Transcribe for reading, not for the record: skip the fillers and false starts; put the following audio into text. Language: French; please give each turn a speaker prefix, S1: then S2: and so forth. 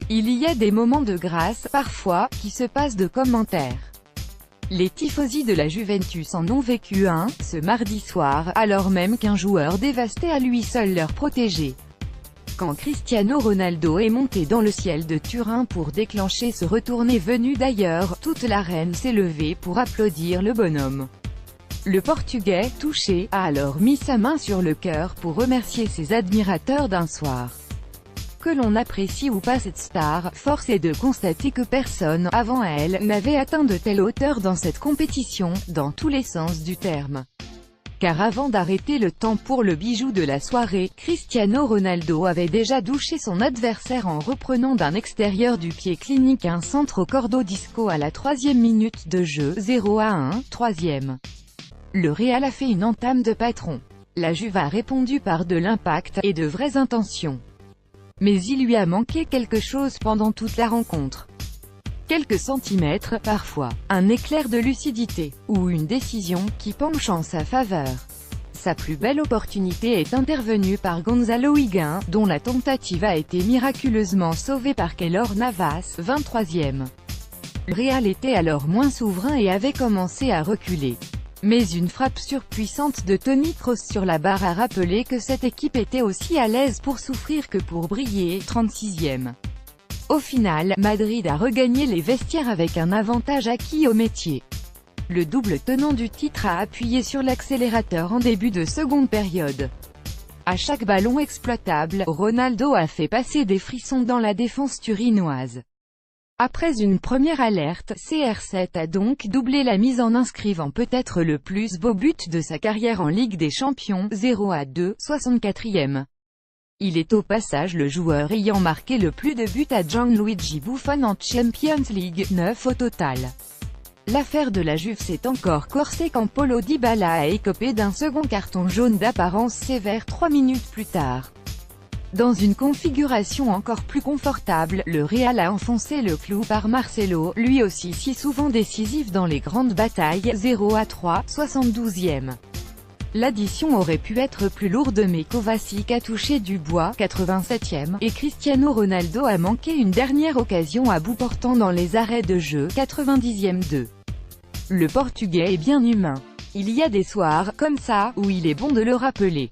S1: Il y a des moments de grâce, parfois, qui se passent de commentaires. Les tifosi de la Juventus en ont vécu un, ce mardi soir, alors même qu'un joueur dévastait à lui seul leur protégé. Quand Cristiano Ronaldo est monté dans le ciel de Turin pour déclencher ce retourné venu d'ailleurs, toute l'arène s'est levée pour applaudir le bonhomme. Le Portugais, touché, a alors mis sa main sur le cœur pour remercier ses admirateurs d'un soir. Que l'on apprécie ou pas cette star, force est de constater que personne, avant elle, n'avait atteint de telle hauteur dans cette compétition, dans tous les sens du terme. Car avant d'arrêter le temps pour le bijou de la soirée, Cristiano Ronaldo avait déjà douché son adversaire en reprenant d'un extérieur du pied clinique un centre au cordeau disco à la 3e minute de jeu, 0-1, 3e. Le Real a fait une entame de patron. La Juve a répondu par de l'impact, et de vraies intentions. Mais il lui a manqué quelque chose pendant toute la rencontre. Quelques centimètres, parfois, un éclair de lucidité, ou une décision qui penche en sa faveur. Sa plus belle opportunité est intervenue par Gonzalo Higuaín, dont la tentative a été miraculeusement sauvée par Keylor Navas, 23e. Le Real était alors moins souverain et avait commencé à reculer. Mais une frappe surpuissante de Toni Kroos sur la barre a rappelé que cette équipe était aussi à l'aise pour souffrir que pour briller, 36e. Au final, Madrid a regagné les vestiaires avec un avantage acquis au métier. Le double tenant du titre a appuyé sur l'accélérateur en début de seconde période. À chaque ballon exploitable, Ronaldo a fait passer des frissons dans la défense turinoise. Après une première alerte, CR7 a donc doublé la mise en inscrivant peut-être le plus beau but de sa carrière en Ligue des Champions, 0-2, 64e. Il est au passage le joueur ayant marqué le plus de buts à Gianluigi Buffon en Champions League, 9 au total. L'affaire de la Juve s'est encore corsée quand Paulo Dybala a écopé d'un second carton jaune d'apparence sévère 3 minutes plus tard. Dans une configuration encore plus confortable, le Real a enfoncé le clou par Marcelo, lui aussi si souvent décisif dans les grandes batailles, 0-3, 72e. L'addition aurait pu être plus lourde mais Kovacic a touché du bois, 87e, et Cristiano Ronaldo a manqué une dernière occasion à bout portant dans les arrêts de jeu, 90e 2. Le Portugais est bien humain. Il y a des soirs, comme ça, où il est bon de le rappeler.